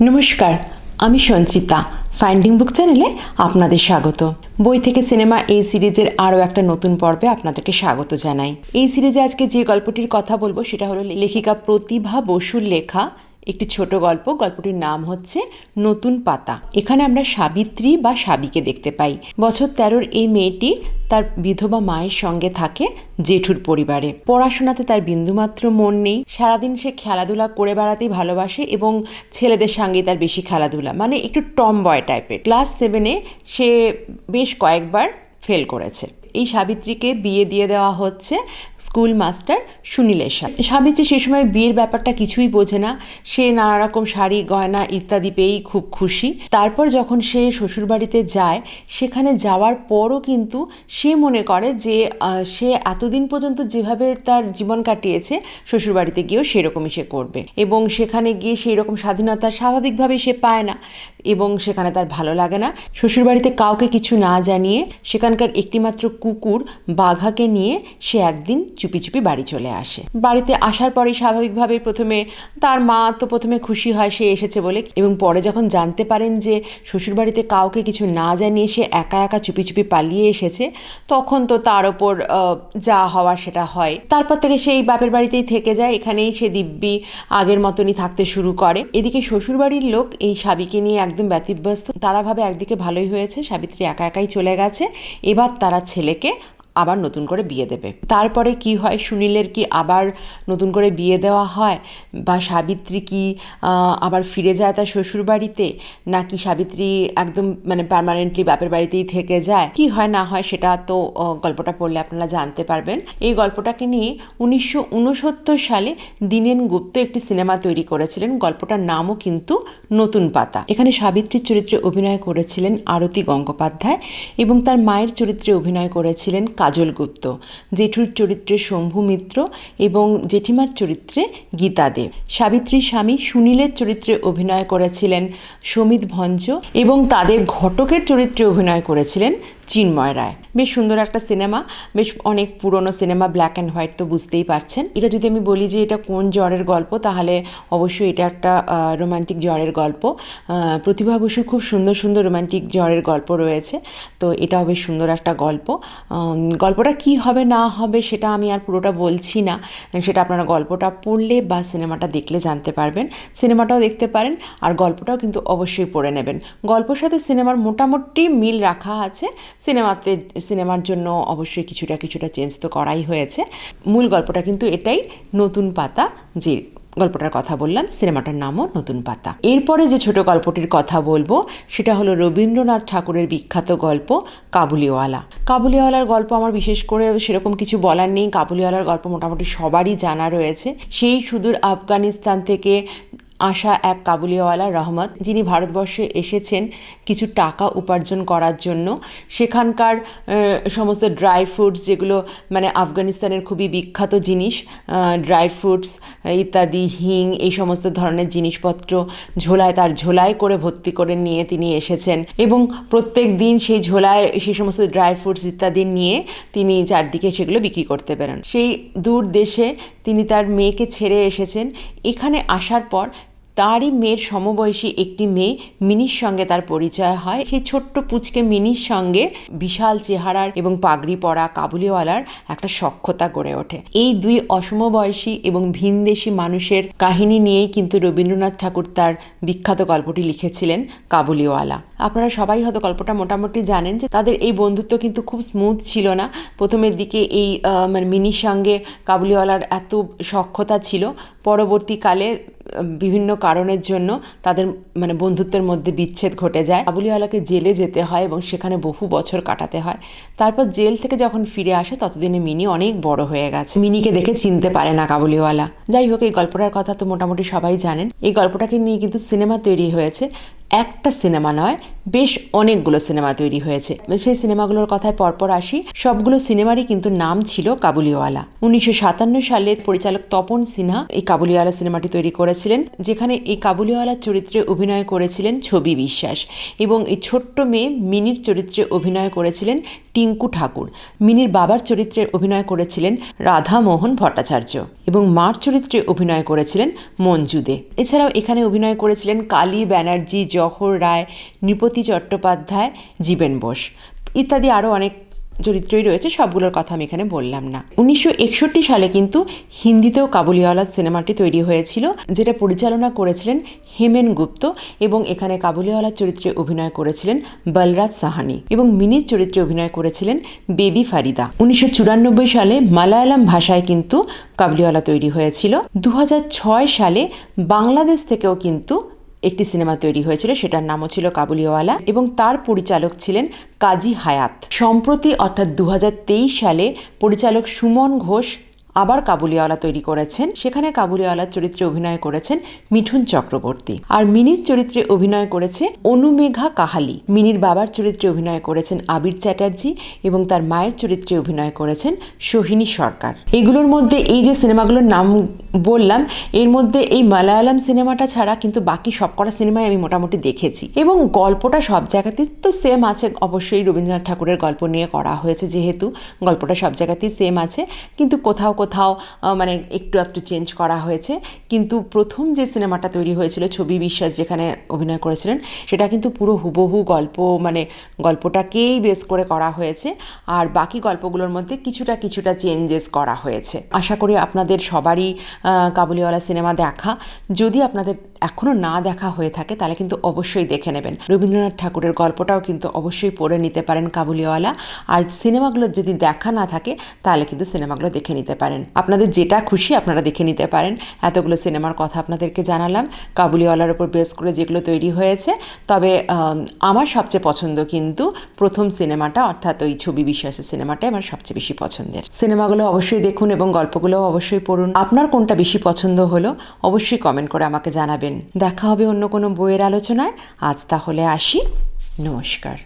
নমস্কার, আমি সঞ্চিতা। ফাইন্ডিং বুক চ্যানেলে আপনাদের স্বাগত। বই থেকে সিনেমা এই সিরিজের আরও একটা নতুন পর্বে আপনাদেরকে স্বাগত জানাই। এই সিরিজে আজকে যে গল্পটির কথা বলবো সেটা হলো লেখিকা প্রতিভা বসুর লেখা একটি ছোট গল্প। গল্পটির নাম হচ্ছে নতুন পাতা। এখানে আমরা সাবিত্রী বা সাবিকে দেখতে পাই। বছর 13-র এই মেয়েটি তার বিধবা মায়ের সঙ্গে থাকে জেঠুর পরিবারে। পড়াশোনাতে তার বিন্দুমাত্র মন নেই। সারাদিন সে খেলাধুলা করে বেড়াতেই ভালোবাসে এবং ছেলেদের সঙ্গে তার বেশি খেলাধুলা, মানে একটু টম বয় টাইপের। ক্লাস 7-এ সে বেশ কয়েকবার ফেল করেছে। এই সাবিত্রীকে বিয়ে দিয়ে দেওয়া হচ্ছে স্কুল মাস্টার সুনীলের সাথে। সাবিত্রী সে সময় বিয়ের ব্যাপারটা কিছুই বোঝে না। সে নানা রকম শাড়ি গয়না ইত্যাদি পেয়েই খুব খুশি। তারপর যখন সে শ্বশুরবাড়িতে যায়, সেখানে যাওয়ার পরও কিন্তু সে মনে করে যে সে এতদিন পর্যন্ত যেভাবে তার জীবন কাটিয়েছে শ্বশুরবাড়িতে গিয়েও সেরকমই সে করবে, এবং সেখানে গিয়ে সেই রকম স্বাধীনতা স্বাভাবিকভাবেই সে পায় না এবং সেখানে তার ভালো লাগে না। শ্বশুরবাড়িতে কাউকে কিছু না জানিয়ে সেখানকার একটিমাত্র কুকুর বাঘাকে নিয়ে সে একদিন চুপি চুপি বাড়ি চলে আসে। বাড়িতে আসার পরেই স্বাভাবিকভাবে প্রথমে তার মা তো প্রথমে খুশি হয় সে এসেছে বলে, এবং পরে যখন জানতে পারেন যে শ্বশুরবাড়িতে কাউকে কিছু না জানিয়ে সে একা একা চুপি চুপি পালিয়ে এসেছে, তখন তো তার ওপর যা হওয়ার সেটা হয়। তারপর থেকে সেই বাপের বাড়িতেই থেকে যায়। এখানেই সে দিব্যি আগের মতনই থাকতে শুরু করে। এদিকে শ্বশুরবাড়ির লোক এই সাবিকে নিয়ে একদম ব্যতিব্যস্ত। তারা ভাবে একদিকে ভালোই হয়েছে, সাবিত্রী একা একাই চলে গেছে, এবার তারা ছেলেকে আবার নতুন করে বিয়ে দেবে। তারপরে কি হয়, সুনীলের কি আবার নতুন করে বিয়ে দেওয়া হয়, বা সাবিত্রী কি আবার ফিরে যায় তার শ্বশুরবাড়িতে, নাকি সাবিত্রী একদম মানে পার্মানেন্টলি বাপের বাড়িতেই থেকে যায়, কি হয় না হয় সেটা তো গল্পটা পড়লে আপনারা জানতে পারবেন। এই গল্পটাকে নিয়ে 1969 সালে দীনেন গুপ্ত একটি সিনেমা তৈরি করেছিলেন। গল্পটার নামও কিন্তু নতুন পাতা। এখানে সাবিত্রীর চরিত্রে অভিনয় করেছিলেন আরতি গঙ্গোপাধ্যায় এবং তার মায়ের চরিত্রে অভিনয় করেছিলেন কাজল গুপ্ত, জেঠুর চরিত্রে শম্ভু মিত্র এবং জেঠিমার চরিত্রে গীতা দেব। সাবিত্রীর স্বামী সুনীলের চরিত্রে অভিনয় করেছিলেন সমিত ভঞ্জ এবং তাদের ঘটকের চরিত্রে অভিনয় করেছিলেন চিন্ময় রায়। বেশ সুন্দর একটা সিনেমা, বেশ অনেক পুরনো সিনেমা, ব্ল্যাক অ্যান্ড হোয়াইট, তো বুঝতেই পারছেন। এটা যদি আমি বলি যে এটা কোন জনের গল্প, তাহলে অবশ্যই এটা একটা রোমান্টিক জনের গল্প। প্রতিভা বসুর খুব সুন্দর সুন্দর রোমান্টিক জনের গল্প রয়েছে, তো এটাও বেশ সুন্দর একটা গল্প। গল্পটা কি হবে না হবে সেটা আমি আর পুরোটা বলছি না, সেটা আপনারা গল্পটা পড়লে বা সিনেমাটা দেখলে জানতে পারবেন। সিনেমাটাও দেখতে পারেন আর গল্পটাও কিন্তু অবশ্যই পড়ে নেবেন। গল্পের সাথে সিনেমার মোটামুটি মিল রাখা আছে। সিনেমার জন্য অবশ্যই কিছুটা চেঞ্জ তো করাই হয়েছে। মূল গল্পটা কিন্তু এটাই, নতুন পাতা। যে গল্পটার কথা বললাম, সিনেমাটার নামও নতুন পাতা। এরপরে যে ছোট গল্পটির কথা বলবো সেটা হলো রবীন্দ্রনাথ ঠাকুরের বিখ্যাত গল্প কাবুলিওয়ালা। কাবুলিওয়ালার গল্প আমার বিশেষ করে সেরকম কিছু বলার নেই। কাবুলিওয়ালার গল্প মোটামুটি সবারই জানা রয়েছে। সেই সুদূর আফগানিস্তান থেকে আসা এক কাবুলিওয়ালা রহমত, যিনি ভারতবর্ষে এসেছেন কিছু টাকা উপার্জন করার জন্য। সেখানকার সমস্ত ড্রাই ফ্রুটস, যেগুলো মানে আফগানিস্তানের খুবই বিখ্যাত জিনিস, ড্রাই ফ্রুটস ইত্যাদি, হিং, এই সমস্ত ধরনের জিনিসপত্র তার ঝোলায় করে ভর্তি করে নিয়ে তিনি এসেছেন, এবং প্রত্যেক দিন সেই ঝোলায় সেই সমস্ত ড্রাই ফ্রুটস ইত্যাদি নিয়ে তিনি চারদিকে সেগুলো বিক্রি করতে বেরোন। সেই দূর দেশে তিনি তার মেয়েকে ছেড়ে এসেছেন। এখানে আসার পর তারই মেয়ের সমবয়সী একটি মেয়ে মিনির সঙ্গে তার পরিচয় হয়। সেই ছোট্ট পুচকে মিনির সঙ্গে বিশাল চেহারার এবং পাগড়ি পরা কাবুলিওয়ালার একটা সখ্যতা গড়ে ওঠে। এই দুই অসমবয়সী এবং ভিনদেশী মানুষের কাহিনী নিয়েই কিন্তু রবীন্দ্রনাথ ঠাকুর তার বিখ্যাত গল্পটি লিখেছিলেন কাবুলিওয়ালা। আপনারা সবাই হয়তো গল্পটা মোটামুটি জানেন যে তাদের এই বন্ধুত্ব কিন্তু খুব স্মুথ ছিল না। প্রথমের দিকে এই মানে মিনির সঙ্গে কাবুলিওয়ালার এত সখ্যতা ছিল, পরবর্তীকালে বিভিন্ন কারণের জন্য তাদের মানে বন্ধুত্বের মধ্যে বিচ্ছেদ ঘটে যায়। কাবুলিওয়ালাকে জেলে যেতে হয় এবং সেখানে বহু বছর কাটাতে হয়। তারপর জেল থেকে যখন ফিরে আসে ততদিনে মিনি অনেক বড় হয়ে গেছে। মিনিকে দেখে চিনতে পারে না কাবুলিওয়ালা। যাই হোক, এই গল্পটার কথা তো মোটামুটি সবাই জানেন। এই গল্পটাকে নিয়ে কিন্তু সিনেমা তৈরি হয়েছে। একটা সিনেমা নয়, বেশ অনেকগুলো সিনেমা তৈরি হয়েছে। সেই সিনেমাগুলোর কথায় পরপর আসি। সবগুলো সিনেমারই কিন্তু নাম ছিল কাবুলিওয়ালা। 1957 সালে পরিচালক তপন সিনহা এই কাবুলিওয়ালা সিনেমাটি তৈরি করেছিলেন, যেখানে এই কাবুলিওয়ালার চরিত্রে অভিনয় করেছিলেন ছবি বিশ্বাস, এবং এই ছোট্ট মেয়ে মিনির চরিত্রে অভিনয় করেছিলেন টিঙ্কু ঠাকুর। মিনির বাবার চরিত্রে অভিনয় করেছিলেন রাধামোহন ভট্টাচার্য এবং মার চরিত্রে অভিনয় করেছিলেন মঞ্জু দে। এছাড়াও এখানে অভিনয় করেছিলেন কালী ব্যানার্জি, জহর রায়, নৃপতি চট্টোপাধ্যায়, জীবেন বোস ইত্যাদি আরও অনেক চরিত্রই রয়েছে, সবগুলোর কথা আমি এখানে বললাম না। 1961 সালে কিন্তু হিন্দিতেও কাবুলিওয়ালা সিনেমাটি তৈরি হয়েছিল, যেটা পরিচালনা করেছিলেন হেমেন গুপ্ত এবং এখানে কাবুলিওয়ালার চরিত্রে অভিনয় করেছিলেন বলরাজ সাহানি এবং মিনির চরিত্রে অভিনয় করেছিলেন বেবি ফারিদা। 1994 সালে মালায়ালাম ভাষায় কিন্তু কাবুলিওয়ালা তৈরি হয়েছিল। 2006 সালে বাংলাদেশ থেকেও কিন্তু একটি সিনেমা তৈরি হয়েছিল, সেটার নামও ছিল কাবুলিওয়ালা এবং তার পরিচালক ছিলেন কাজী হায়াত। সম্প্রতি অর্থাৎ 2023 সালে পরিচালক সুমন ঘোষ আবার কাবুলিওয়ালা তৈরি করেছেন। সেখানে কাবুলিওয়ালার চরিত্রে অভিনয় করেছেন মিঠুন চক্রবর্তী আর মিনির চরিত্রে অভিনয় করেছে অনুমেঘা কাহালি। মিনির বাবার চরিত্রে অভিনয় করেছেন আবির চ্যাটার্জি এবং তার মায়ের চরিত্রে অভিনয় করেছেন সোহিনী সরকার। এগুলোর মধ্যে এই যে সিনেমাগুলোর নাম বললাম, এর মধ্যে এই মালায়ালাম সিনেমাটা ছাড়া কিন্তু বাকি সবকটা সিনেমাই আমি মোটামুটি দেখেছি এবং গল্পটা সব জায়গাতেই তো সেম আছে। অবশ্যই রবীন্দ্রনাথ ঠাকুরের গল্প নিয়ে করা হয়েছে, যেহেতু গল্পটা সব জায়গাতেই সেম আছে, কিন্তু কোথাও কোথাও মানে একটু চেঞ্জ করা হয়েছে। কিন্তু প্রথম যে সিনেমাটা তৈরি হয়েছিল ছবি বিশ্বাস যেখানে অভিনয় করেছিলেন, সেটা কিন্তু পুরো হুবহু গল্প, মানে গল্পটাকেই বেস করে করা হয়েছে আর বাকি গল্পগুলোর মধ্যে কিছুটা চেঞ্জেস করা হয়েছে। আশা করি আপনাদের সবারই কাবুলিওয়ালা সিনেমা দেখা। যদি আপনাদের এখনও না দেখা হয়ে থাকে তাহলে কিন্তু অবশ্যই দেখে নেবেন। রবীন্দ্রনাথ ঠাকুরের গল্পটাও কিন্তু অবশ্যই পড়ে নিতে পারেন কাবুলিওয়ালা। আর সিনেমাগুলো যদি দেখা না থাকে তাহলে কিন্তু সিনেমাগুলো দেখে নিতে পারেন। আপনাদের যেটা খুশি আপনারা দেখে নিতে পারেন। এতগুলো সিনেমার কথা আপনাদেরকে জানালাম কাবুলিওয়ালার উপর বেস করে যেগুলো তৈরি হয়েছে। তবে আমার সবচেয়ে পছন্দ কিন্তু প্রথম সিনেমাটা, অর্থাৎ ওই ছবি বিশ্বাসের সিনেমাটাই আমার সবচেয়ে বেশি পছন্দের। সিনেমাগুলো অবশ্যই দেখুন এবং গল্পগুলোও অবশ্যই পড়ুন। আপনার কোনটা বেশি পছন্দ হলো অবশ্যই কমেন্ট করে আমাকে জানাবেন। দেখা হবে অন্য কোনো বইয়ের আলোচনায়। আজ তাহলে আসি, নমস্কার।